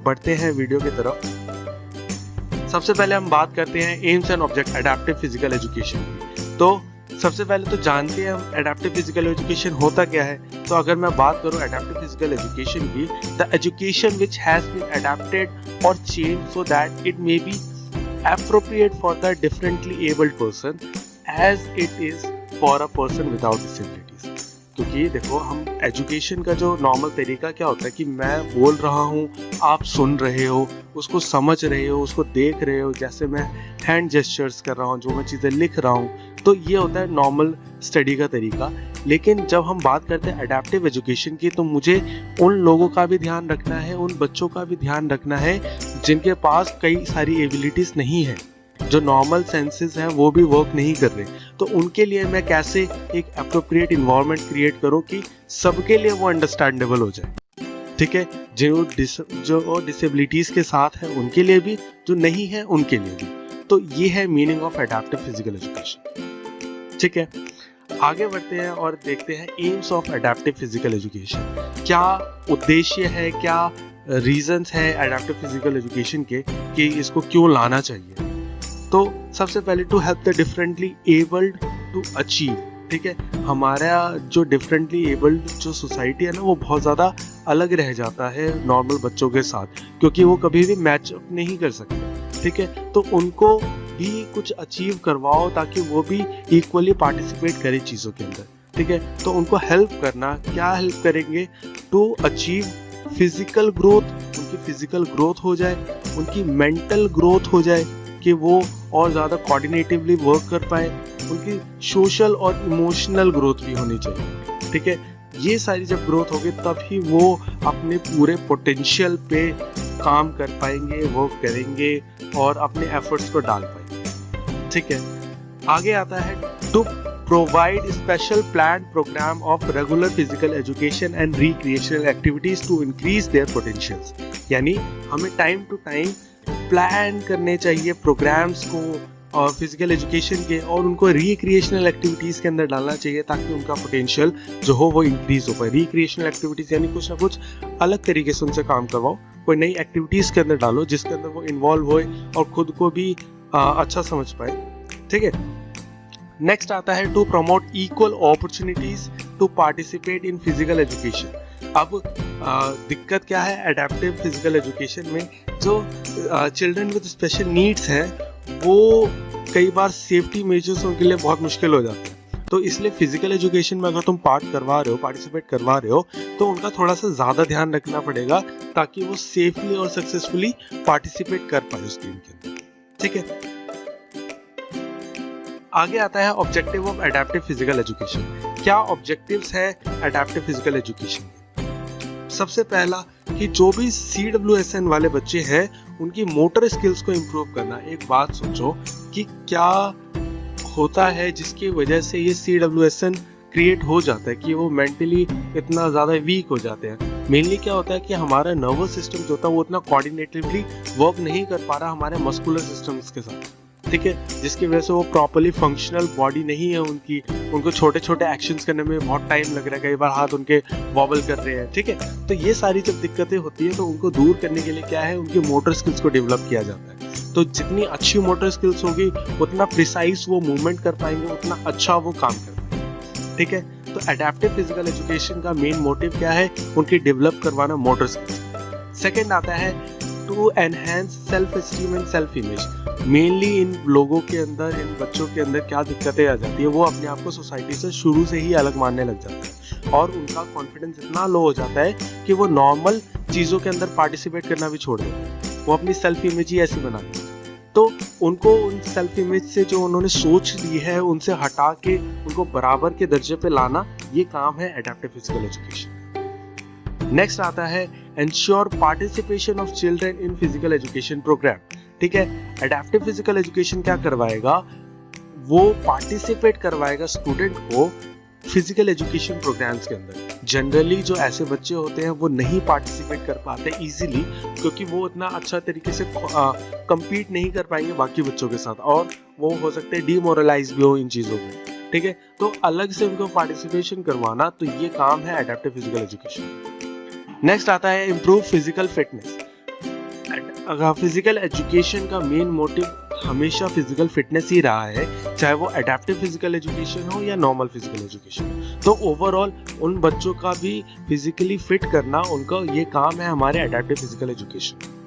बढ़ते हैं वीडियो की तरफ। सबसे पहले हम बात करते हैं AIIMS and object adaptive physical education की। तो सबसे पहले तो जानते हैं हम एडेप्टिव फिजिकल एजुकेशन होता क्या है। तो अगर मैं बात करूं एडेप्टिव फिजिकल एजुकेशन की, the education which has been adapted और change so that it may be appropriate for the differently abled person as it is for a person without disabilities। क्योंकि देखो हम एजुकेशन का जो नॉर्मल तरीका क्या होता है कि मैं बोल रहा हूँ, आप सुन रहे हो, उसको समझ रहे हो, उसको देख रहे हो, जैसे मैं हैंड जेस्चर्स कर रहा हूँ, जो मैं चीज़ें लिख रहा हूँ, तो ये होता है नॉर्मल स्टडी का तरीका। लेकिन जब हम बात करते हैं एडेप्टिव एजुकेशन की, तो मुझे उन लोगों का भी ध्यान रखना है, उन बच्चों का भी ध्यान रखना है जिनके पास कई सारी एबिलिटीज़ नहीं है, जो नॉर्मल सेंसेस हैं वो भी वर्क नहीं कर रहे। तो उनके लिए मैं कैसे एक अप्रोप्रिएट इन्वायरमेंट क्रिएट करूं कि सबके लिए वो अंडरस्टैंडेबल हो जाए। ठीक है, जो डिसेबिलिटीज़ के साथ है उनके लिए भी, जो नहीं है उनके लिए भी। तो ये है meaning of adaptive physical education. ठीक है, आगे बढ़ते हैं और देखते हैं AIIMS of adaptive physical education. क्या उद्देश्य है, क्या रीजंस है एडेप्टिव फिजिकल एजुकेशन के कि इसको क्यों लाना चाहिए। तो सबसे पहले to help the differently abled to achieve. ठीक है, हमारा जो डिफरेंटली एबल्ड जो सोसाइटी है ना, वो बहुत ज़्यादा अलग रह जाता है नॉर्मल बच्चों के साथ, क्योंकि वो कभी भी मैच अप नहीं कर सकते। ठीक है, तो उनको भी कुछ अचीव करवाओ ताकि वो भी इक्वली पार्टिसिपेट करें चीज़ों के अंदर। ठीक है, तो उनको हेल्प करना, क्या हेल्प करेंगे, टू अचीव फिजिकल ग्रोथ, उनकी फिजिकल ग्रोथ हो जाए, उनकी मेंटल ग्रोथ हो जाए कि वो और ज़्यादा कोऑर्डिनेटिवली वर्क कर पाए, उनकी सोशल और इमोशनल ग्रोथ भी होनी चाहिए। ठीक है, ये सारी जब ग्रोथ होगी तभी वो अपने पूरे पोटेंशियल पे काम कर पाएंगे, वर्क करेंगे और अपने एफर्ट्स को डाल पाएंगे। ठीक है, आगे आता है to provide special plan program of regular physical education and recreational activities to increase their potentials. यानी हमें टाइम टू टाइम प्लान करने चाहिए प्रोग्राम्स को और फिजिकल एजुकेशन के, और उनको रिक्रिएशनल एक्टिविटीज के अंदर डालना चाहिए ताकि उनका पोटेंशियल जो हो वो इंक्रीज हो पाए। रिक्रिएशनल एक्टिविटीज यानी कुछ ना कुछ अलग तरीके से उनसे काम करवाओ, कोई नई एक्टिविटीज के अंदर डालो जिसके अंदर वो इन्वॉल्व होए और खुद को भी अच्छा समझ पाए। ठीक है, नेक्स्ट आता है to promote equal opportunities to participate in physical education. अब दिक्कत क्या है एडेप्टिव फिजिकल एजुकेशन में, जो चिल्ड्रन विद स्पेशल नीड्स हैं वो कई बार सेफ्टी मेजर्स उनके लिए बहुत मुश्किल हो जाते हैं। तो इसलिए फिजिकल एजुकेशन में अगर तुम पार्टिसिपेट करवा रहे हो तो उनका थोड़ा सा ज़्यादा ध्यान रखना पड़ेगा ताकि वो सेफली और सक्सेसफुली पार्टिसिपेट कर पाए उस गेम के अंदर। ठीक है, आगे आता है objective of adaptive physical education. क्या ऑब्जेक्टिव्स है एडेप्टिव फिजिकल एजुकेशन के? सबसे पहला कि जो भी CWSN वाले बच्चे हैं उनकी मोटर स्किल्स को इम्प्रूव करना। एक बात सोचो कि क्या होता है जिसकी वजह से ये CWSN क्रिएट हो जाता है कि वो मेंटली इतना ज़्यादा वीक हो जाते हैं। मेनली क्या होता है कि हमारा नर्वस सिस्टम जो होता है वो उतना कोऑर्डिनेटिवली वर्क नहीं कर पा रहा हमारे मस्कुलर सिस्टम्स के साथ। ठीक है, जिसकी वजह से वो प्रॉपर्ली फंक्शनल बॉडी नहीं है उनकी, उनको छोटे छोटे एक्शंस करने में बहुत टाइम लग रहा है, कई बार हाथ उनके वॉबल कर रहे हैं। ठीक है, तो ये सारी जब दिक्कतें होती है तो उनको दूर करने के लिए क्या है, उनकी मोटर स्किल्स को डेवलप किया जाता है। तो जितनी अच्छी मोटर स्किल्स होगी उतना प्रिसाइज वो मूवमेंट कर पाएंगे, उतना अच्छा वो काम कर पाएंगे। ठीक है, तो एडेप्टिव फिजिकल एजुकेशन का मेन मोटिव क्या है, उनकी डेवलप करवाना मोटर स्किल्स। सेकेंड आता है to enhance self esteem and self image. Mainly इन लोगों के अंदर, इन बच्चों के अंदर क्या दिक्कतें आ जाती है, वो अपने आप को सोसाइटी से शुरू से ही अलग मानने लग जाता है और उनका कॉन्फिडेंस इतना लो हो जाता है कि वो नॉर्मल चीज़ों के अंदर पार्टिसिपेट करना भी छोड़ देते हैं, वो अपनी सेल्फ इमेज ही ऐसी बना देते हैं। तो उनको उन सेल्फ इमेज से जो उन्होंने सोच ली है उनसे हटा के उनको बराबर के दर्जे पे लाना, ये काम है एडेप्टिव फिजिकल एजुकेशन। नेक्स्ट आता है ensure participation of children in physical education program. ठीक है, एडेप्टिव फिजिकल एजुकेशन क्या करवाएगा, वो पार्टिसिपेट करवाएगा स्टूडेंट को फिजिकल एजुकेशन प्रोग्राम्स के अंदर। जनरली जो ऐसे बच्चे होते हैं वो नहीं पार्टिसिपेट कर पाते इजीली, क्योंकि वो इतना अच्छा तरीके से compete नहीं कर पाएंगे बाकी बच्चों के साथ और वो हो सकते हैं डिमोरलाइज भी हो इन चीज़ों में। ठीक है, तो अलग से उनको पार्टिसिपेशन करवाना, तो ये काम है एडेप्टिव फिजिकल एजुकेशन। नेक्स्ट आता है improve physical fitness. Physical education का मेन मोटिव हमेशा फिजिकल फिटनेस ही रहा है, चाहे वो एडेप्टिव फिजिकल एजुकेशन हो या नॉर्मल फिजिकल एजुकेशन हो। तो ओवरऑल उन बच्चों का भी फिजिकली फिट करना उनका ये काम है हमारे adaptive physical education.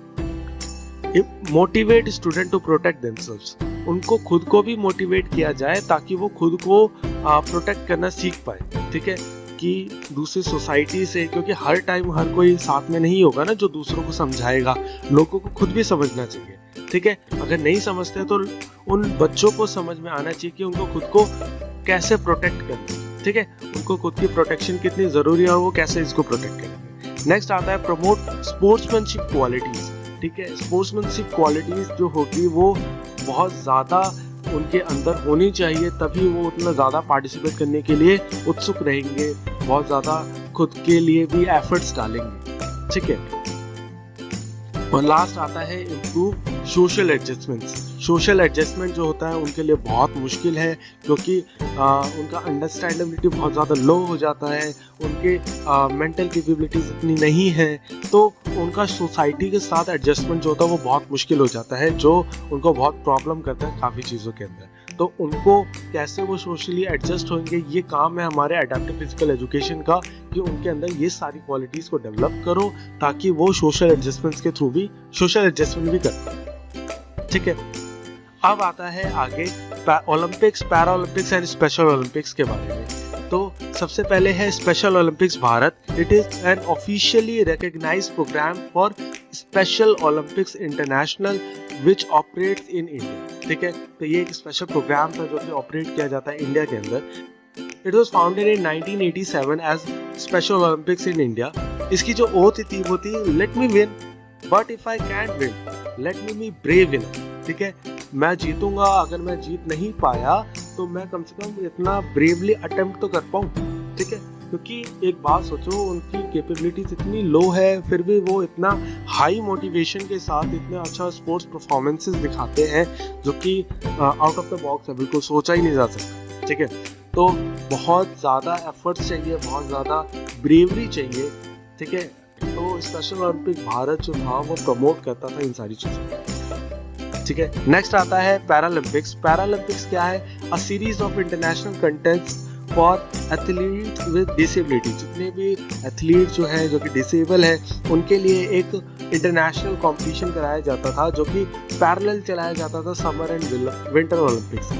Motivate student to protect themselves, उनको खुद को भी मोटिवेट किया जाए ताकि वो खुद को प्रोटेक्ट करना सीख पाए, ठीक है, कि दूसरी सोसाइटी से, क्योंकि हर टाइम हर कोई साथ में नहीं होगा ना जो दूसरों को समझाएगा, लोगों को खुद भी समझना चाहिए, ठीक है। अगर नहीं समझते तो उन बच्चों को समझ में आना चाहिए कि उनको खुद को कैसे प्रोटेक्ट करना, ठीक है, उनको खुद की प्रोटेक्शन कितनी जरूरी है और वो कैसे इसको प्रोटेक्ट करेंगे। नेक्स्ट आता है प्रमोट स्पोर्ट्समैनशिप क्वालिटीज, ठीक है। स्पोर्ट्समैनशिप क्वालिटीज जो होगी वो बहुत ज़्यादा उनके अंदर होनी चाहिए, तभी वो उतना ज़्यादा पार्टिसिपेट करने के लिए उत्सुक रहेंगे, बहुत ज़्यादा खुद के लिए भी एफर्ट्स डालेंगे, ठीक है। और लास्ट आता है improve social adjustments. Social adjustment जो होता है उनके लिए बहुत मुश्किल है, क्योंकि उनका अंडरस्टैंडेबिलिटी बहुत ज़्यादा लो हो जाता है, उनके मेंटल कैपेबिलिटीज इतनी नहीं है, तो उनका सोसाइटी के साथ एडजस्टमेंट जो होता है वो बहुत मुश्किल हो जाता है, जो उनको बहुत प्रॉब्लम करता है काफ़ी चीज़ों के अंदर। तो उनको कैसे वो सोशली एडजस्ट होंगे, ये काम है हमारे एडेप्टिव फिजिकल एजुकेशन का, कि उनके अंदर ये सारी क्वालिटीज़ को डेवलप करो ताकि वो सोशल एडजस्टमेंट्स के थ्रू भी सोशल एडजस्टमेंट भी कर पाए, ठीक है। अब आता है आगे Olympics, Para Olympics and Special Olympics के बारे में। तो सबसे पहले है Special Olympics Bharat. It is an officially recognised program for Special Olympics International which operates in India, ठीक है। तो ये एक स्पेशल प्रोग्राम था जो कि ऑपरेट किया जाता है इंडिया के अंदर। It was founded in 1987 as Special Olympics in India. इसकी जो ओथ थी वो थी let me win but if I can't win let me be brave winner, ठीक है। मैं जीतूंगा, अगर मैं जीत नहीं पाया तो मैं कम से कम इतना ब्रेवली अटेम्प्ट तो कर पाऊँ, ठीक है। क्योंकि एक बात सोचो, उनकी कैपेबिलिटीज इतनी लो है फिर भी वो इतना हाई मोटिवेशन के साथ इतने अच्छा स्पोर्ट्स परफॉर्मेंसेस दिखाते हैं जो कि आउट ऑफ द बॉक्स है, बिल्कुल सोचा ही नहीं जा सकता, ठीक है। तो बहुत ज़्यादा एफर्ट्स चाहिए, बहुत ज़्यादा ब्रेवरी चाहिए, ठीक है। तो स्पेशल ओलंपिक भारत जो था वो प्रमोट करता था इन सारी चीज़ों, ठीक है। नेक्स्ट आता है पैरालंपिक्स। पैरालंपिक्स क्या है? A series of international contest for athletes with disability. जितने भी एथलीट जो हैं जो कि डिसेबल है उनके लिए एक इंटरनेशनल कंपटीशन कराया जाता था जो कि पैरेलल चलाया जाता था समर एंड विंटर ओलंपिक्स,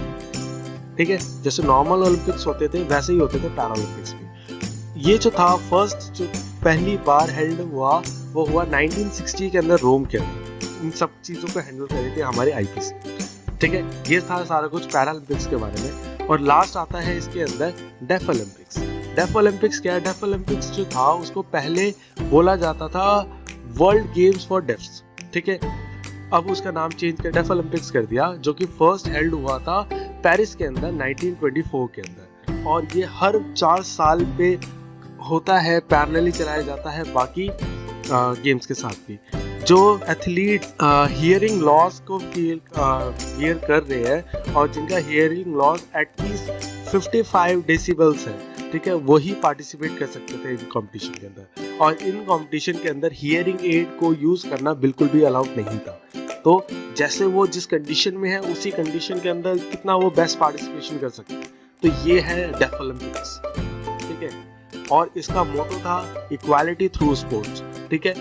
ठीक है। जैसे नॉर्मल ओलंपिक्स होते थे वैसे ही होते थे पैरालंपिक्स भी। ये जो था फर्स्ट जो पहली बार हेल्ड हुआ वो हुआ 1960 के अंदर रोम के अंदर। इन सब चीज़ों को हैंडल कर रही थी हमारे आईपीसी, ठीक है। ये था सारा कुछ पैरालंपिक्स के बारे में। और लास्ट आता है इसके अंदर डेफ ओलंपिक्स। डेफ ओलंपिक्स क्या है? डेफ ओलंपिक्स जो था उसको पहले बोला जाता था वर्ल्ड गेम्स फॉर डेफ्स, ठीक है। अब उसका नाम चेंज कर डेफ ओलंपिक्स कर दिया, जो कि फर्स्ट हेल्ड हुआ था पेरिस के अंदर 1924 के अंदर। और ये हर 4 साल पे होता है, पैरेलली चलाया जाता है बाकी गेम्स के साथ भी। जो एथलीट हियरिंग लॉस को हियर कर रहे हैं और जिनका हियरिंग लॉस एटलीस्ट 55 डेसिबल्स है, ठीक है, वही पार्टिसिपेट कर सकते थे इन कंपटीशन के अंदर। और इन कंपटीशन के अंदर हियरिंग एड को यूज करना बिल्कुल भी अलाउड नहीं था। तो जैसे वो जिस कंडीशन में है उसी कंडीशन के अंदर कितना वो बेस्ट पार्टिसिपेशन कर सकते हैं। तो ये है डेफ ओलंपिक्स, ठीक है। और इसका मोटो था इक्वालिटी थ्रू स्पोर्ट्स, ठीक है।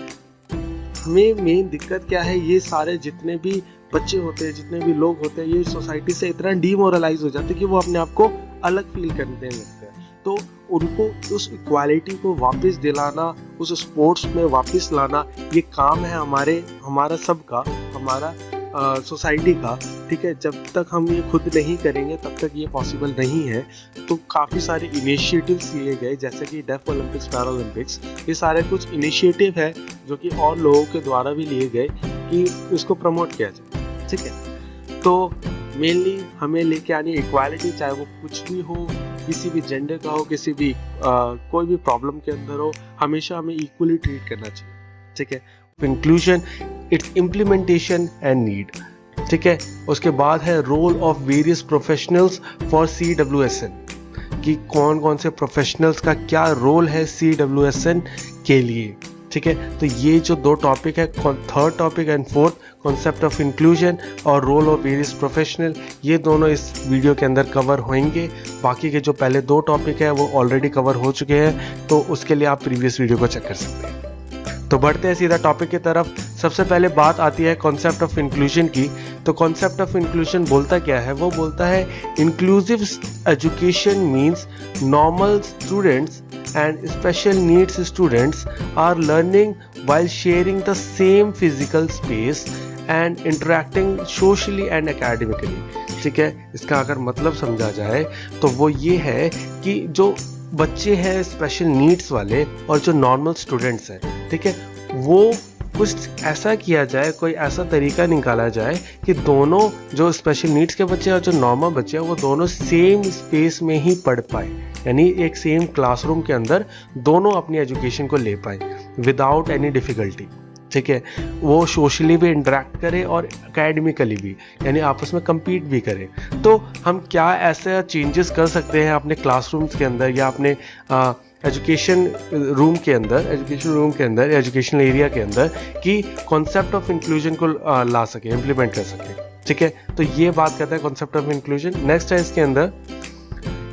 हमें मेन दिक्कत क्या है, ये सारे जितने भी बच्चे होते हैं, जितने भी लोग होते हैं, ये सोसाइटी से इतना डीमोरलाइज हो जाते हैं कि वो अपने आप को अलग फील करने लगते हैं। तो उनको उस इक्वालिटी को वापस दिलाना, उस स्पोर्ट्स में वापस लाना, ये काम है हमारा सबका, हमारा सोसाइटी का, ठीक है। जब तक हम ये खुद नहीं करेंगे तब तक ये पॉसिबल नहीं है। तो काफ़ी सारे इनिशिएटिव्स लिए गए, जैसे कि डेफ ओलंपिक्स, पैरा ओलंपिक्स, ये सारे कुछ इनिशिएटिव है जो कि और लोगों के द्वारा भी लिए गए कि इसको प्रमोट किया जाए, ठीक है। तो मेनली हमें लेके आनी इक्वालिटी, चाहे वो कुछ भी हो, किसी भी जेंडर का हो, किसी भी कोई भी प्रॉब्लम के अंदर हो, हमेशा हमें इक्वली ट्रीट करना चाहिए, ठीक है। Inclusion, its implementation and need, ठीक है। उसके बाद है role of various professionals for CWSN, कि कौन कौन से प्रोफेशनल्स का क्या रोल है CWSN के लिए, ठीक है। तो ये जो दो टॉपिक है, third topic and fourth, concept of inclusion और रोल ऑफ वेरियस प्रोफेशनल, ये दोनों इस वीडियो के अंदर कवर होंगे। बाकी के जो पहले दो टॉपिक है वो ऑलरेडी कवर हो चुके हैं, तो उसके लिए आप प्रीवियस वीडियो को चेक कर सकते हैं। तो बढ़ते हैं सीधा टॉपिक की तरफ। सबसे पहले बात आती है कॉन्सेप्ट ऑफ इंक्लूजन की। तो कॉन्सेप्ट ऑफ इंक्लूजन बोलता क्या है? वो बोलता है inclusive education means normal students and special needs students are learning while sharing the same physical space and interacting socially and academically। ठीक है, इसका अगर मतलब समझा जाए तो वो ये है कि जो बच्चे हैं स्पेशल नीड्स वाले और जो नॉर्मल स्टूडेंट्स हैं, ठीक है, वो कुछ ऐसा किया जाए, कोई ऐसा तरीका निकाला जाए कि दोनों जो स्पेशल नीड्स के बच्चे और जो नॉर्मल बच्चे हैं वो दोनों सेम स्पेस में ही पढ़ पाए, यानी एक सेम क्लासरूम के अंदर दोनों अपनी एजुकेशन को ले पाए विदाउट एनी डिफ़िकल्टी। ठीक है, वो सोशली भी इंटरेक्ट करे और एकेडमिकली भी, यानी आपस में compete भी करें। तो हम क्या ऐसे चेंजेस कर सकते हैं अपने क्लासरूम्स के अंदर या अपने एजुकेशन रूम के अंदर, एजुकेशनल एरिया के अंदर, कि कॉन्सेप्ट ऑफ इंक्लूजन को ला सके, इम्प्लीमेंट कर सके। ठीक है, तो ये बात करता है कॉन्सेप्ट ऑफ इंक्लूजन। नेक्स्ट है इसके अंदर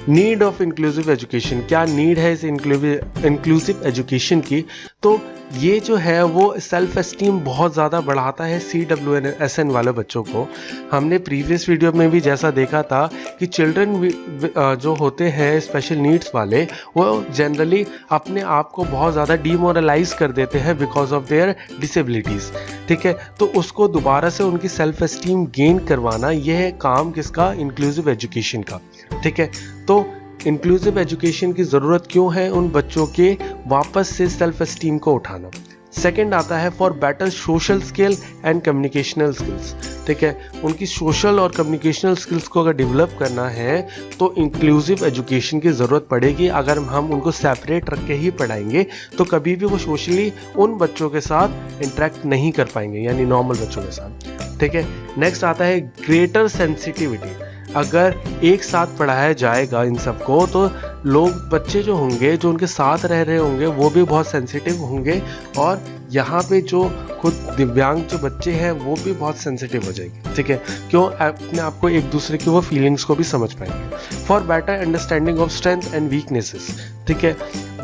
नीड ऑफ इंक्लूसिव एजुकेशन। क्या नीड है इस इंक्लूसिव एजुकेशन की? तो ये जो है वो सेल्फ एस्टीम बहुत ज़्यादा बढ़ाता है CWSN वाले बच्चों को। हमने प्रीवियस वीडियो में भी जैसा देखा था कि चिल्ड्रन जो होते हैं स्पेशल नीड्स वाले, वो जनरली अपने आप को बहुत ज़्यादा डीमोरलाइज कर देते हैं बिकॉज ऑफ देयर डिसेबिलिटीज़। ठीक है, तो उसको दोबारा से उनकी सेल्फ एस्टीम गेन करवाना, यह है काम किसका? इंक्लूसिव एजुकेशन का। ठीक है, तो इंक्लूसिव एजुकेशन की ज़रूरत क्यों है? उन बच्चों के वापस से सेल्फ एस्टीम को उठाना। सेकंड आता है for better social skill and communicational skills. ठीक है, उनकी सोशल और कम्युनिकेशनल स्किल्स को अगर डेवलप करना है तो इंक्लूसिव एजुकेशन की ज़रूरत पड़ेगी। अगर हम उनको सेपरेट रख के ही पढ़ाएंगे तो कभी भी वो सोशली उन बच्चों के साथ इंटरेक्ट नहीं कर पाएंगे, यानी नॉर्मल बच्चों के साथ। ठीक है, नेक्स्ट आता है ग्रेटर सेंसिटिविटी। अगर एक साथ पढ़ाया जाएगा इन सबको तो लोग, बच्चे जो होंगे, जो उनके साथ रह रहे होंगे, वो भी बहुत सेंसिटिव होंगे, और यहाँ पे जो खुद दिव्यांग जो बच्चे हैं वो भी बहुत सेंसिटिव हो जाएंगे। ठीक है, क्यों? अपने आप को एक दूसरे की वो फीलिंग्स को भी समझ पाएंगे। For better understanding of strength and weaknesses. ठीक है,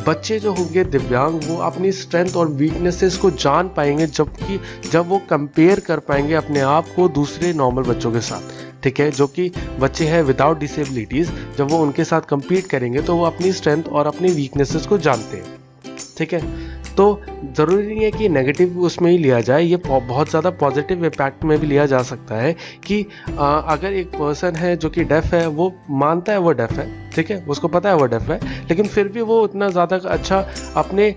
बच्चे जो होंगे दिव्यांग वो अपनी स्ट्रेंथ और वीकनेसेस को जान पाएंगे, जब वो कंपेयर कर पाएंगे अपने आप को दूसरे नॉर्मल बच्चों के साथ। ठीक है, जो कि बच्चे हैं विदाउट डिसेबिलिटीज़, जब वो उनके साथ compete करेंगे तो वो अपनी स्ट्रेंथ और अपनी वीकनेसेस को जानते हैं। ठीक है, तो ज़रूरी नहीं है कि नेगेटिव उसमें ही लिया जाए, ये बहुत ज़्यादा पॉजिटिव इम्पैक्ट में भी लिया जा सकता है कि अगर एक पर्सन है जो कि डेफ है, वो मानता है वो डेफ है, ठीक है, उसको पता है वो डेफ है, लेकिन फिर भी वो इतना ज़्यादा अच्छा अपने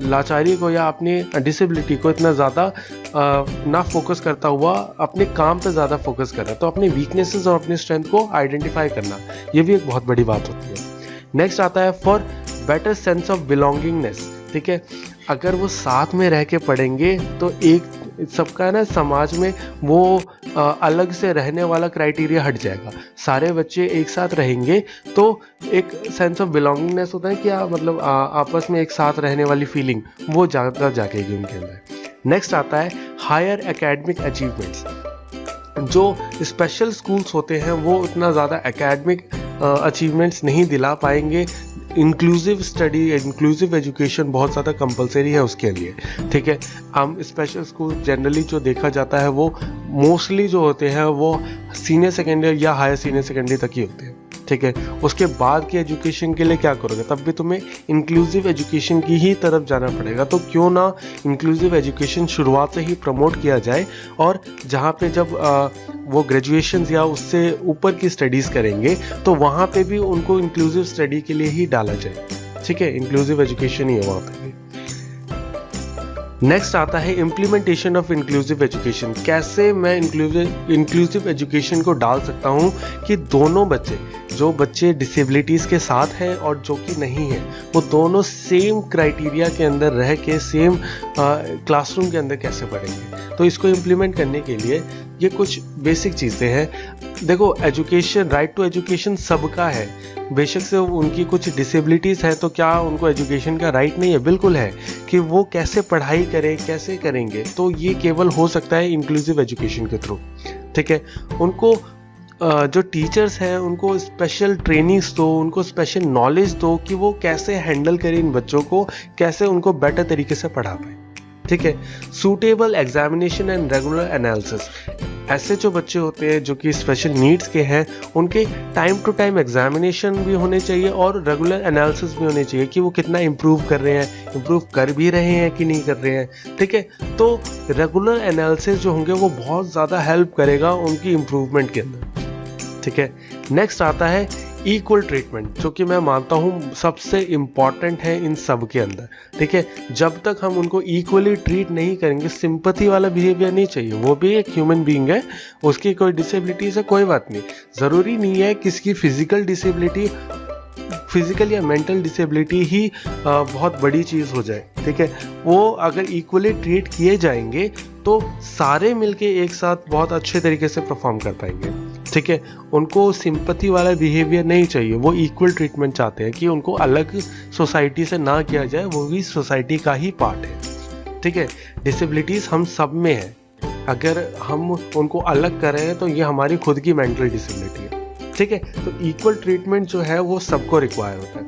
लाचारी को या अपनी डिसेबिलिटी को इतना ज़्यादा ना फोकस करता हुआ अपने काम पे ज़्यादा फोकस कर रहा है। तो अपने वीकनेसेस और अपनी स्ट्रेंथ को आइडेंटिफाई करना, ये भी एक बहुत बड़ी बात होती है। नेक्स्ट आता है for better sense of belongingness. ठीक है, अगर वो साथ में रह के पढ़ेंगे तो एक सबका ना समाज में वो अलग से रहने वाला क्राइटेरिया हट जाएगा। सारे बच्चे एक साथ रहेंगे तो एक सेंस ऑफ बिलोंगिंगनेस होता है कि मतलब आपस में एक साथ रहने वाली फीलिंग वो ज़्यादा जागेगी उनके अंदर। नेक्स्ट आता है हायर एकेडमिक अचीवमेंट्स। जो स्पेशल स्कूल्स होते हैं वो उतना ज़्यादा एकेडमिक अचीवमेंट्स नहीं दिला पाएंगे। इंक्लूसिव स्टडी, इंक्लूसिव एजुकेशन बहुत ज़्यादा कंपलसरी है उसके लिए। ठीक है, हम स्पेशल स्कूल जनरली जो देखा जाता है वो मोस्टली जो होते हैं वो सीनियर सेकेंडरी या हायर सीनियर सेकेंडरी तक ही होते हैं। ठीक है, उसके बाद की एजुकेशन के लिए क्या करोगे? तब भी तुम्हें इंक्लूसिव एजुकेशन की ही तरफ जाना पड़ेगा। तो क्यों ना इंक्लूसिव एजुकेशन शुरुआत से ही प्रमोट किया जाए, और जहाँ पे जब वो ग्रेजुएशन या उससे ऊपर की स्टडीज़ करेंगे तो वहाँ पे भी उनको इंक्लूसिव स्टडी के लिए ही डाला जाए। ठीक है, इंक्लूसिव एजुकेशन ही है वहाँ पे भी। नेक्स्ट आता है इम्प्लीमेंटेशन ऑफ इंक्लूसिव एजुकेशन। कैसे मैं इंक्लूसिव एजुकेशन को डाल सकता हूँ कि दोनों बच्चे, जो बच्चे डिसेबिलिटीज़ के साथ हैं और जो कि नहीं है, वो दोनों सेम क्राइटेरिया के अंदर रह के सेम क्लासरूम के अंदर कैसे पढ़ेंगे। तो इसको इम्प्लीमेंट करने के लिए ये कुछ बेसिक चीज़ें हैं। देखो, एजुकेशन, राइट टू एजुकेशन सबका है। बेशक से उनकी कुछ डिसेबिलिटीज़ है तो क्या उनको एजुकेशन का राइट नहीं है? बिल्कुल है। कि वो कैसे पढ़ाई करें, कैसे करेंगे, तो ये केवल हो सकता है इंक्लूसिव एजुकेशन के थ्रू। ठीक है, उनको जो टीचर्स हैं उनको स्पेशल ट्रेनिंग्स दो, उनको स्पेशल नॉलेज दो कि वो कैसे हैंडल करें इन बच्चों को, कैसे उनको बेटर तरीके से पढ़ा पाए। ठीक है, suitable examination and regular analysis. ऐसे जो बच्चे होते हैं जो कि स्पेशल नीड्स के हैं, उनके टाइम टू टाइम एग्जामिनेशन भी होने चाहिए और रेगुलर एनालिसिस भी होने चाहिए कि वो कितना इम्प्रूव कर रहे हैं, इम्प्रूव कर भी रहे हैं कि नहीं कर रहे हैं। ठीक है, तो रेगुलर एनालिसिस जो होंगे वो बहुत ज़्यादा हेल्प करेगा उनकी इम्प्रूवमेंट के अंदर। ठीक है, नेक्स्ट आता है इक्वल ट्रीटमेंट, जो कि मैं मानता हूँ सबसे इम्पॉर्टेंट है इन सब के अंदर। ठीक है, जब तक हम उनको इक्वली ट्रीट नहीं करेंगे, सिंपैथी वाला बिहेवियर नहीं चाहिए। वो भी एक ह्यूमन बीइंग है, उसकी कोई डिसेबिलिटीज है, कोई बात नहीं। ज़रूरी नहीं है किसकी फिजिकल डिसेबिलिटी, फिजिकल या मेंटल डिसेबिलिटी ही बहुत बड़ी चीज़ हो जाए। ठीक है, वो अगर इक्वली ट्रीट किए जाएंगे तो सारे मिलके एक साथ बहुत अच्छे तरीके से परफॉर्म कर पाएंगे। ठीक है, उनको सिंपैथी वाला बिहेवियर नहीं चाहिए, वो इक्वल ट्रीटमेंट चाहते हैं कि उनको अलग सोसाइटी से ना किया जाए, वो भी सोसाइटी का ही पार्ट है। ठीक है, डिसेबिलिटीज़ हम सब में है, अगर हम उनको अलग कर रहे हैं तो ये हमारी खुद की मेंटल डिसेबिलिटी है। ठीक है, तो इक्वल ट्रीटमेंट जो है वो सबको रिक्वायर होता है।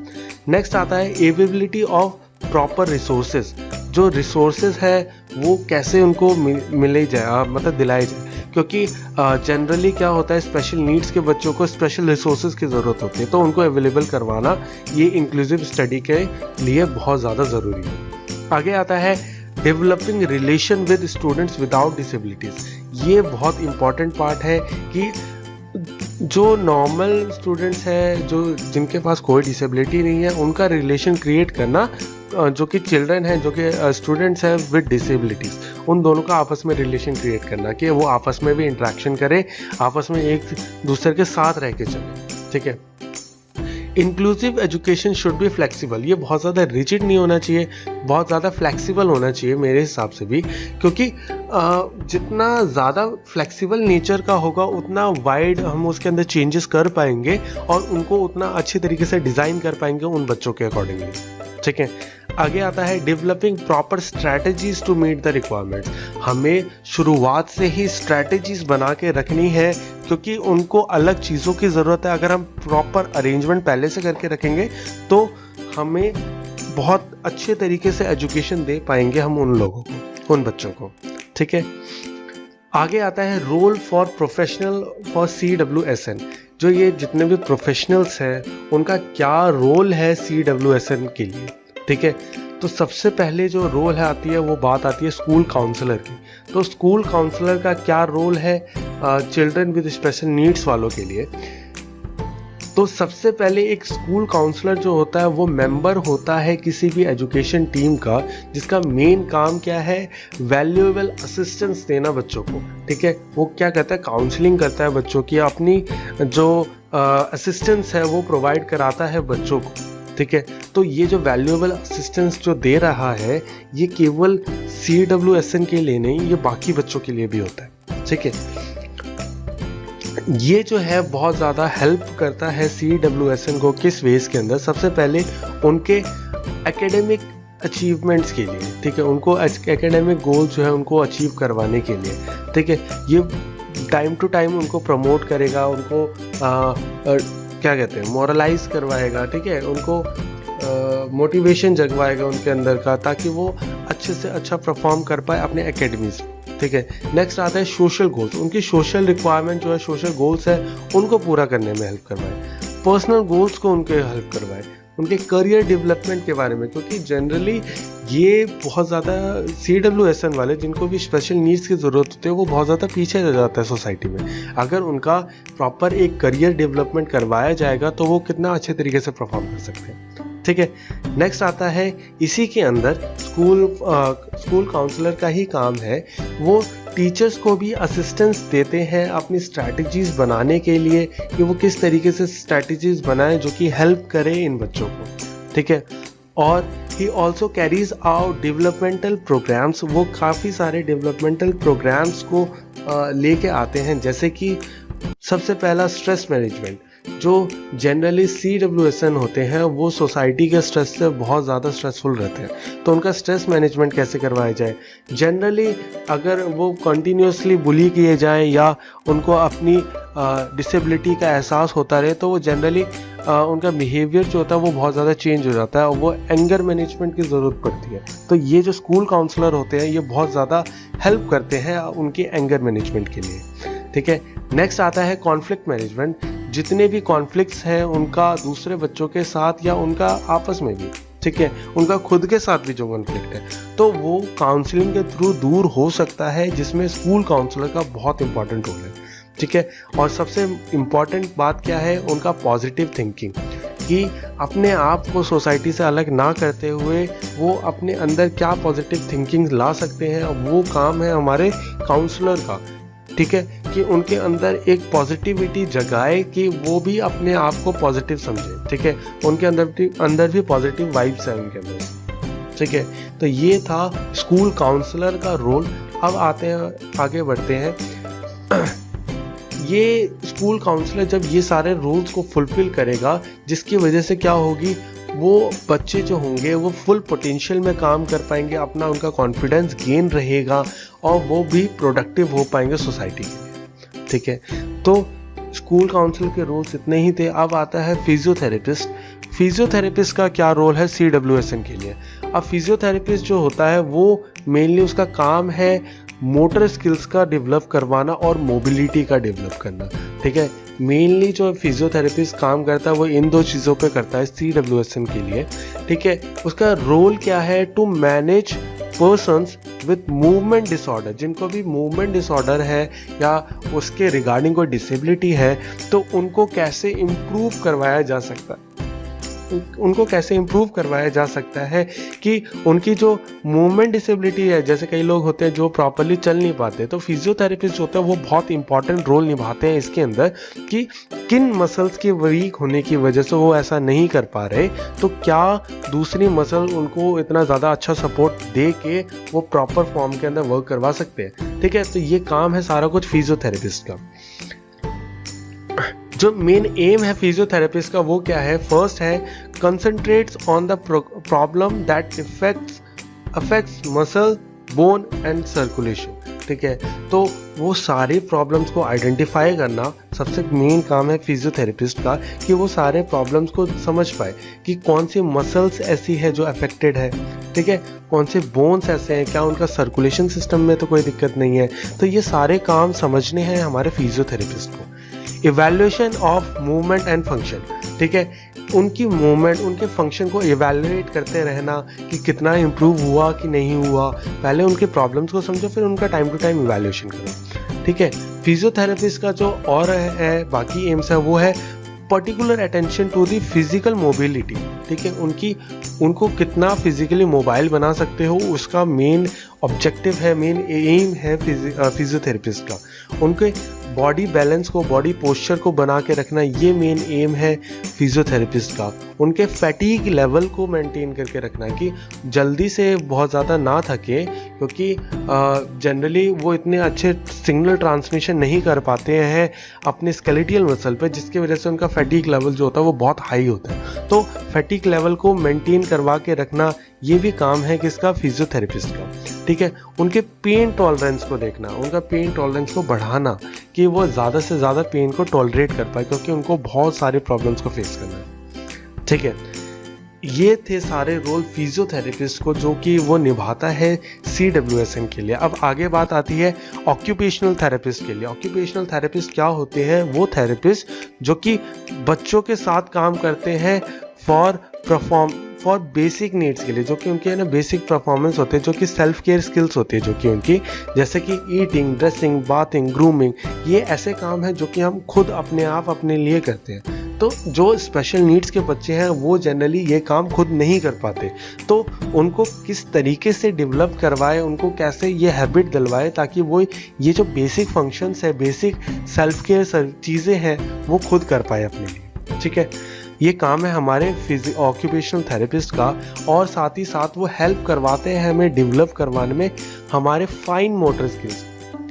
नेक्स्ट आता है अवेलेबिलिटी ऑफ प्रॉपर रिसोर्सेज। जो रिसोर्सेज है वो कैसे उनको मिले जाए, मतलब दिलाए जाए, क्योंकि जनरली क्या होता है, स्पेशल नीड्स के बच्चों को स्पेशल रिसोर्सेज की ज़रूरत होती है, तो उनको अवेलेबल करवाना ये इंक्लूसिव स्टडी के लिए बहुत ज़्यादा ज़रूरी है। आगे आता है developing relation with students without disabilities. ये बहुत इंपॉर्टेंट पार्ट है कि जो नॉर्मल स्टूडेंट्स हैं, जो जिनके पास कोई डिसेबिलिटी नहीं है, उनका रिलेशन क्रिएट करना, जो कि चिल्ड्रन हैं, जो कि स्टूडेंट्स हैं विद डिसेबिलिटीज़, उन दोनों का आपस में रिलेशन क्रिएट करना कि वो आपस में भी इंटरेक्शन करें, आपस में एक दूसरे के साथ रह के चलें। ठीक है, inclusive education should be flexible. ये बहुत ज़्यादा रिजिड नहीं होना चाहिए, बहुत ज़्यादा फ्लेक्सिबल होना चाहिए मेरे हिसाब से भी, क्योंकि जितना ज़्यादा फ्लेक्सिबल नेचर का होगा उतना वाइड हम उसके अंदर चेंजेस कर पाएंगे और उनको उतना अच्छे तरीके से डिज़ाइन कर पाएंगे उन बच्चों के अकॉर्डिंगली। ठीक है, आगे आता है developing proper strategies to meet the requirements. हमें शुरुआत से ही स्ट्रैटेजीज बना के रखनी है, क्योंकि उनको अलग चीज़ों की ज़रूरत है। अगर हम प्रॉपर अरेंजमेंट पहले से करके रखेंगे तो हमें बहुत अच्छे तरीके से एजुकेशन दे पाएंगे हम उन लोगों को, उन बच्चों को। ठीक है, आगे आता है role for professional for CWSN। जो ये जितने भी प्रोफेशनल्स हैं उनका क्या रोल है CWSN के लिए। ठीक है, तो सबसे पहले जो रोल है आती है, वो बात आती है स्कूल काउंसलर की। तो स्कूल काउंसलर का क्या रोल है चिल्ड्रन विद स्पेशल नीड्स वालों के लिए? तो सबसे पहले एक स्कूल काउंसलर जो होता है वो मेंबर होता है किसी भी एजुकेशन टीम का, जिसका मेन काम क्या है, वैल्यूएबल असिस्टेंस देना बच्चों को। ठीक है, वो क्या करता है, काउंसलिंग करता है बच्चों की, अपनी जो असिस्टेंस है वो प्रोवाइड कराता है बच्चों को। ठीक है, तो ये जो वैल्यूएबल असिस्टेंस जो दे रहा है ये केवल CWSN के लिए नहीं, ये बाकी बच्चों के लिए भी होता है। ठीक है, ये जो है बहुत ज़्यादा हेल्प करता है CWSN को किस वेज के अंदर? सबसे पहले उनके एकेडमिक अचीवमेंट्स के लिए। ठीक है, उनको एकेडमिक गोल जो है उनको अचीव करवाने के लिए। ठीक है, ये टाइम टू टाइम उनको प्रमोट करेगा, उनको क्या कहते हैं, मोरलाइज करवाएगा। ठीक है, उनको मोटिवेशन जगवाएगा उनके अंदर का, ताकि वो अच्छे से अच्छा परफॉर्म कर पाए अपने एकेडमीज। ठीक है, नेक्स्ट आता है सोशल गोल्स। उनकी सोशल रिक्वायरमेंट जो है, सोशल गोल्स है, उनको पूरा करने में हेल्प करवाए। पर्सनल गोल्स को उनके हेल्प करवाए, उनके करियर डेवलपमेंट के बारे में, क्योंकि जनरली ये बहुत ज़्यादा CWSN वाले जिनको भी स्पेशल नीड्स की ज़रूरत होती है वो बहुत ज़्यादा पीछे रह जाता है सोसाइटी में। अगर उनका प्रॉपर एक करियर डेवलपमेंट करवाया जाएगा तो वो कितना अच्छे तरीके से परफॉर्म कर सकते हैं। ठीक है, नेक्स्ट आता है इसी के अंदर स्कूल काउंसलर का ही काम है, वो टीचर्स को भी असिस्टेंस देते हैं अपनी स्ट्रैटेजीज बनाने के लिए, कि वो किस तरीके से स्ट्रैटेजीज बनाएं जो कि हेल्प करे इन बच्चों को। ठीक है, और he also carries out developmental programs. वो काफ़ी सारे डेवलपमेंटल प्रोग्राम्स को लेके आते हैं, जैसे कि सबसे पहला स्ट्रेस मैनेजमेंट। जो जनरली CWSN होते हैं वो सोसाइटी के स्ट्रेस से बहुत ज़्यादा स्ट्रेसफुल रहते हैं, तो उनका स्ट्रेस मैनेजमेंट कैसे करवाया जाए। जनरली अगर वो कंटिन्यूसली बुली किए जाएं या उनको अपनी डिसेबिलिटी का एहसास होता रहे, तो वो जनरली उनका बिहेवियर जो होता है वो बहुत ज़्यादा चेंज हो जाता है और वो एंगर मैनेजमेंट की ज़रूरत पड़ती है। तो ये जो स्कूल काउंसलर होते हैं ये बहुत ज़्यादा हेल्प करते हैं उनके एंगर मैनेजमेंट के लिए, ठीक है। नेक्स्ट आता है कॉन्फ्लिक्ट मैनेजमेंट। जितने भी कॉन्फ्लिक्ट्स हैं उनका दूसरे बच्चों के साथ या उनका आपस में भी, ठीक है, उनका खुद के साथ भी जो कॉन्फ्लिक्ट है तो वो काउंसलिंग के थ्रू दूर हो सकता है, जिसमें स्कूल काउंसलर का बहुत इंपॉर्टेंट रोल है, ठीक है। और सबसे इम्पॉर्टेंट बात क्या है, उनका पॉजिटिव थिंकिंग, कि अपने आप को सोसाइटी से अलग ना करते हुए वो अपने अंदर क्या पॉजिटिव थिंकिंग ला सकते हैं, वो काम है हमारे काउंसलर का, ठीक है, कि उनके अंदर एक पॉजिटिविटी जगाए कि वो भी अपने आप को पॉजिटिव समझे, ठीक है, उनके अंदर भी पॉजिटिव वाइब्स है उनके अंदर, ठीक है। तो ये था स्कूल काउंसलर का रोल। अब आते हैं, आगे बढ़ते हैं। ये स्कूल काउंसलर जब ये सारे रोल्स को फुलफिल करेगा, जिसकी वजह से क्या होगी, वो बच्चे जो होंगे वो फुल पोटेंशियल में काम कर पाएंगे, अपना उनका कॉन्फिडेंस गेन रहेगा और वो भी प्रोडक्टिव हो पाएंगे सोसाइटी के लिए, ठीक है। तो स्कूल काउंसिल के रोल्स इतने ही थे। अब आता है फिजियोथेरेपिस्ट। फिजियोथेरेपिस्ट का क्या रोल है CWSN के लिए। अब फिजियोथेरेपिस्ट जो होता है वो मेनली उसका काम है मोटर स्किल्स का डेवलप करवाना और मोबिलिटी का डेवलप करना, ठीक है। मेनली जो फिजियोथेरेपिस्ट काम करता है वो इन दो चीज़ों पे करता है CWSN के लिए, ठीक है। उसका रोल क्या है, to manage persons with movement disorder. जिनको भी मूवमेंट डिसऑर्डर है या उसके रिगार्डिंग कोई डिसेबिलिटी है, तो उनको कैसे इम्प्रूव करवाया जा सकता है, उनको कैसे इम्प्रूव करवाया जा सकता है कि उनकी जो मूवमेंट डिसेबिलिटी है, जैसे कई लोग होते हैं जो प्रॉपरली चल नहीं पाते, तो फिजियोथेरेपिस्ट जो होते हैं वो बहुत इंपॉर्टेंट रोल निभाते हैं इसके अंदर कि किन मसल्स के वीक होने की वजह से वो ऐसा नहीं कर पा रहे, तो क्या दूसरी मसल उनको इतना ज़्यादा अच्छा सपोर्ट दे के वो प्रॉपर फॉर्म के अंदर वर्क करवा सकते हैं, ठीक है। तो ये काम है सारा कुछ फिजियोथेरेपिस्ट का। जो मेन एम है फिजियोथेरेपिस्ट का वो क्या है, फर्स्ट है concentrates on the problem that affects muscle, bone and circulation, ठीक है। तो वो सारे प्रॉब्लम्स को आइडेंटिफाई करना सबसे मेन काम है फिजियोथेरेपिस्ट का, कि वो सारे प्रॉब्लम्स को समझ पाए कि कौन सी मसल्स ऐसी है जो अफेक्टेड है, ठीक है, कौन से बोन्स ऐसे हैं, क्या उनका सर्कुलेशन सिस्टम में तो कोई दिक्कत नहीं है। तो ये सारे काम समझने हैं हमारे फिजियोथेरेपिस्ट को। Evaluation of movement and function, ठीक है, उनकी मूवमेंट, उनके फंक्शन को इवैल्यूएट करते रहना कि कितना इम्प्रूव हुआ कि नहीं हुआ। पहले उनके प्रॉब्लम्स को समझो, फिर उनका टाइम टू टाइम इवैल्यूएशन करो, ठीक है। फिजियोथेरेपिस्ट का जो और है बाकी एम्स है वो है particular attention to the physical mobility, ठीक है। उनको कितना फिजिकली मोबाइल बना सकते हो उसका मेन ऑब्जेक्टिव है, मेन एम है फिजियोथेरेपिस्ट का। उनके बॉडी बैलेंस को, बॉडी पोस्चर को बना के रखना, ये मेन एम है फिजियोथेरेपिस्ट का। उनके फैटीग लेवल को मेंटेन करके रखना कि जल्दी से बहुत ज़्यादा ना थके, क्योंकि जनरली वो इतने अच्छे सिग्नल ट्रांसमिशन नहीं कर पाते हैं अपने स्केलेटल मसल पे, जिसकी वजह से उनका फैटीग लेवल जो होता है वो बहुत हाई होता है। तो फैटीग लेवल को मेंटेन करवा के रखना ये भी काम है किसका, फिजियोथेरेपिस्ट का, ठीक है। उनके पेन टॉलरेंस को देखना, उनका पेन टॉलरेंस को बढ़ाना कि वो ज़्यादा से ज़्यादा पेन को टॉलरेट कर पाए, क्योंकि उनको बहुत सारे प्रॉब्लम्स को फेस करना है, ठीक है। ये थे सारे रोल फिजियोथेरेपिस्ट को जो कि वो निभाता है CWSN के लिए। अब आगे बात आती है ऑक्यूपेशनल थेरेपिस्ट के लिए। ऑक्यूपेशनल थेरेपिस्ट क्या होते हैं, वो थेरेपिस्ट जो कि बच्चों के साथ काम करते हैं फॉर बेसिक नीड्स के लिए, जो कि उनके ना बेसिक परफॉर्मेंस होते हैं, जो कि सेल्फ केयर स्किल्स होती है, जो कि उनकी, जैसे कि ईटिंग, ड्रेसिंग, बाथिंग, ग्रूमिंग, ये ऐसे काम हैं जो कि हम खुद अपने आप अपने लिए करते हैं। तो जो स्पेशल नीड्स के बच्चे हैं वो जनरली ये काम खुद नहीं कर पाते, तो उनको किस तरीके से डेवलप करवाए, उनको कैसे ये हैबिट दिलवाए ताकि वो ये जो बेसिक फंक्शंस है, बेसिक सेल्फ केयर चीज़ें हैं वो खुद कर पाए अपने लिए, ठीक है। ये काम है हमारे ऑक्यूपेशनल थेरेपिस्ट का, और साथ ही साथ वो हेल्प करवाते हैं हमें डेवलप करवाने में हमारे फाइन मोटर स्किल्स।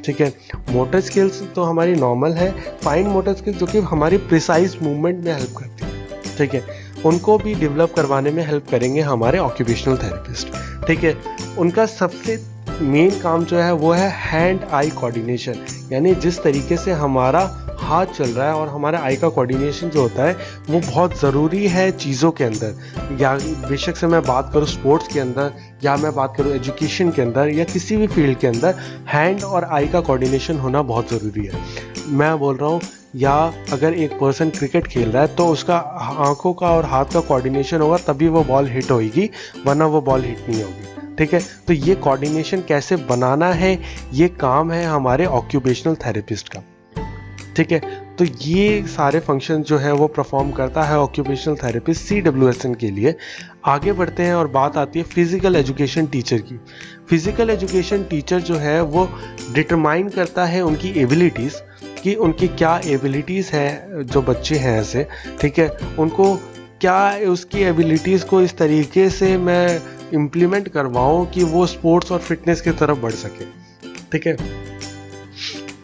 ठीक है, मोटर स्किल्स तो हमारी नॉर्मल है, फाइन मोटर स्किल्स जो कि हमारी प्रिसाइज मूवमेंट में हेल्प करती है। ठीक है, उनको भी डेवलप करवाने में हेल्प करेंगे हमारे ऑक्यूपेशनल थेरेपिस्ट। ठीक है, उनका सबसे मेन काम जो है वो है हैंड आई कोऑर्डिनेशन, यानी जिस तरीके से हमारा हाथ चल रहा है और हमारा आई का कोऑर्डिनेशन जो होता है वो बहुत ज़रूरी है चीज़ों के अंदर। या बेशक से मैं बात करूँ स्पोर्ट्स के अंदर, या मैं बात करूँ एजुकेशन के अंदर, या किसी भी फील्ड के अंदर हैंड और आई का कोऑर्डिनेशन होना बहुत ज़रूरी है। मैं बोल रहा हूँ, या अगर एक पर्सन क्रिकेट खेल रहा है तो उसका आंखों का और हाथ का कोऑर्डिनेशन होगा तभी वो बॉल हिट होगी, वरना वो बॉल हिट नहीं होगी। ठीक है, तो ये कोऑर्डिनेशन कैसे बनाना है, ये काम है हमारे ऑक्यूपेशनल थेरेपिस्ट का। ठीक है, तो ये सारे फंक्शन जो है वो परफॉर्म करता है ऑक्यूपेशनल थेरेपिस्ट CWSN के लिए। आगे बढ़ते हैं और बात आती है फिजिकल एजुकेशन टीचर की। फिजिकल एजुकेशन टीचर जो है वो डिटरमाइन करता है उनकी एबिलिटीज़, कि उनकी क्या एबिलिटीज़ है, जो बच्चे हैं ऐसे, ठीक है, उनको क्या उसकी एबिलिटीज़ को इस तरीके से मैं इम्प्लीमेंट करवाऊँ कि वो स्पोर्ट्स और फिटनेस की तरफ बढ़ सके। ठीक है,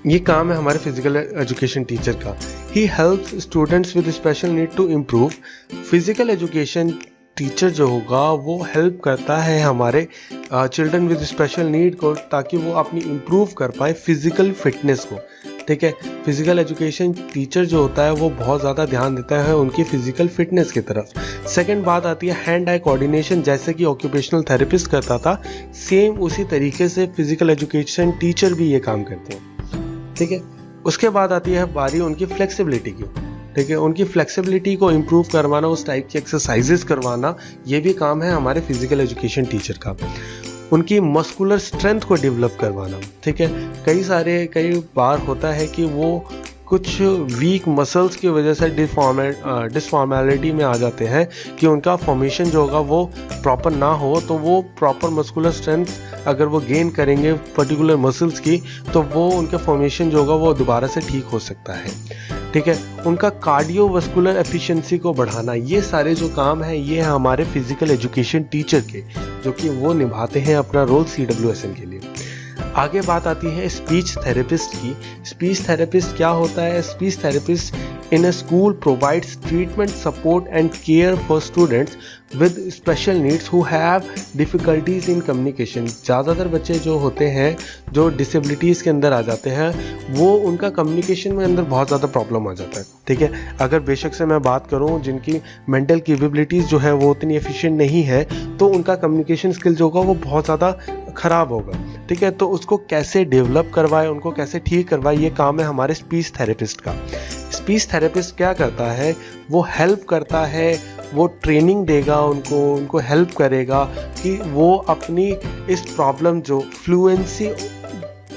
ये काम है हमारे फिजिकल एजुकेशन टीचर का। He helps students with special need to improve. Physical education teacher जो होगा वो हेल्प करता है हमारे चिल्ड्रन विद स्पेशल नीड को, ताकि वो अपनी इम्प्रूव कर पाए फिजिकल फिटनेस को। ठीक है, फिजिकल एजुकेशन टीचर जो होता है वो बहुत ज़्यादा ध्यान देता है उनकी फिजिकल फिटनेस की तरफ। सेकंड बात आती है हैंड आई कोऑर्डिनेशन। जैसे कि ऑक्यूपेशनल थेरेपिस्ट करता था, सेम उसी तरीके से फिजिकल एजुकेशन टीचर भी ये काम करते हैं। ठीक है, उसके बाद आती है बारी उनकी फ्लेक्सिबिलिटी की। ठीक है, उनकी फ्लेक्सिबिलिटी को इम्प्रूव करवाना, उस टाइप की एक्सरसाइजेस करवाना, ये भी काम है हमारे फिजिकल एजुकेशन टीचर का। उनकी मस्कुलर स्ट्रेंथ को डेवलप करवाना। ठीक है, कई बार होता है कि वो कुछ वीक मसल्स की वजह से डिसफॉर्मेलिटी में आ जाते हैं, कि उनका फॉर्मेशन जो होगा वो प्रॉपर ना हो, तो वो प्रॉपर मस्कुलर स्ट्रेंथ अगर वो गेन करेंगे पर्टिकुलर मसल्स की, तो वो उनका फॉर्मेशन जो होगा वो दोबारा से ठीक हो सकता है। ठीक है, उनका कार्डियोवास्कुलर एफिशिएंसी को बढ़ाना, ये सारे जो काम है ये है हमारे फिजिकल एजुकेशन टीचर के, जो कि वो निभाते हैं अपना रोल CWSN के लिए। आगे बात आती है स्पीच थेरेपिस्ट की। स्पीच थेरेपिस्ट क्या होता है? Speech therapist in a school provides treatment, support and care for students with special needs who have difficulties in communication. ज़्यादातर बच्चे जो होते हैं जो डिसेबिलिटीज़ के अंदर आ जाते हैं, वो उनका कम्युनिकेशन में अंदर बहुत ज़्यादा प्रॉब्लम आ जाता है। ठीक है, अगर बेशक से मैं बात करूं जिनकी मेंटल कैपेबिलिटीज़ जो है वो उतनी एफिशिएंट नहीं है, तो उनका कम्युनिकेशन स्किल जो होगा वो बहुत ज़्यादा ख़राब होगा। ठीक है, तो उसको कैसे डेवलप करवाए, उनको कैसे ठीक करवाए, ये काम है हमारे स्पीच थेरेपिस्ट का। स्पीच थेरेपिस्ट क्या करता है? वो हेल्प करता है, वो ट्रेनिंग देगा उनको हेल्प करेगा कि वो अपनी इस प्रॉब्लम जो फ्लुएंसी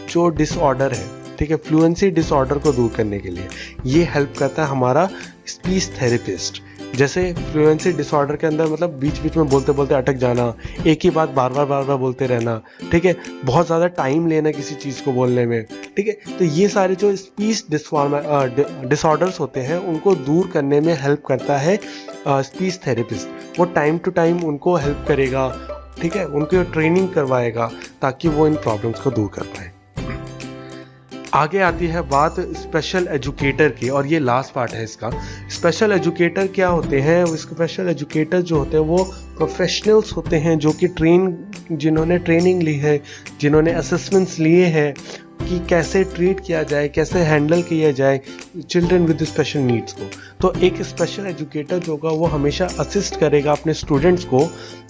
जो डिसऑर्डर है, ठीक है, फ्लुएंसी डिसऑर्डर को दूर करने के लिए ये हेल्प करता है हमारा स्पीच थेरेपिस्ट। जैसे फ्लुएंसी डिसऑर्डर के अंदर मतलब बीच बीच में बोलते बोलते अटक जाना, एक ही बात बार बार बोलते रहना, ठीक है, बहुत ज़्यादा टाइम लेना किसी चीज़ को बोलने में। ठीक है, तो ये सारे जो स्पीच डिसऑर्डर्स होते हैं उनको दूर करने में हेल्प करता है स्पीच थेरेपिस्ट। वो टाइम टू टाइम उनको हेल्प करेगा, ठीक है, उनको ट्रेनिंग करवाएगा ताकि वो इन प्रॉब्लम्स को दूर कर पाए। आगे आती है बात स्पेशल एजुकेटर की, और ये लास्ट पार्ट है इसका। स्पेशल एजुकेटर क्या होते हैं? स्पेशल एजुकेटर जो होते हैं वो प्रोफेशनल्स होते हैं जो कि जिन्होंने ट्रेनिंग ली है, जिन्होंने असेसमेंट्स लिए हैं कि कैसे ट्रीट किया जाए, कैसे हैंडल किया जाए चिल्ड्रन विद स्पेशल नीड्स को। तो एक स्पेशल एजुकेटर जो होगा वो हमेशा असिस्ट करेगा अपने स्टूडेंट्स को,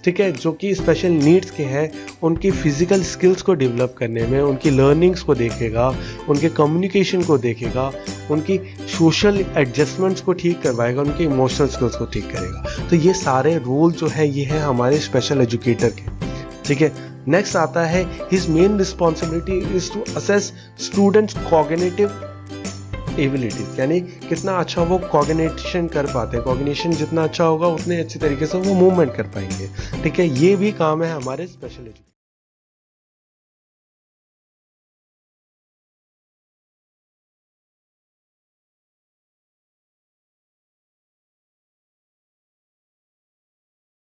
ठीक है, जो कि स्पेशल नीड्स के हैं, उनकी फिजिकल स्किल्स को डेवलप करने में, उनकी लर्निंग्स को देखेगा, उनके कम्युनिकेशन को देखेगा, उनकी सोशल एडजस्टमेंट्स को ठीक करवाएगा, उनके इमोशनल स्किल्स को ठीक करेगा। तो ये सारे रोल जो है ये है हमारे स्पेशल एजुकेटर के। ठीक है, नेक्स्ट आता है his main responsibility is to assess students cognitive abilities, यानी कितना अच्छा वो कॉग्निशन कर पाते हैं। कॉग्निशन जितना अच्छा होगा उतने अच्छे तरीके से वो मूवमेंट कर पाएंगे। ठीक है, ये भी काम है हमारे स्पेशल एजुकेटर।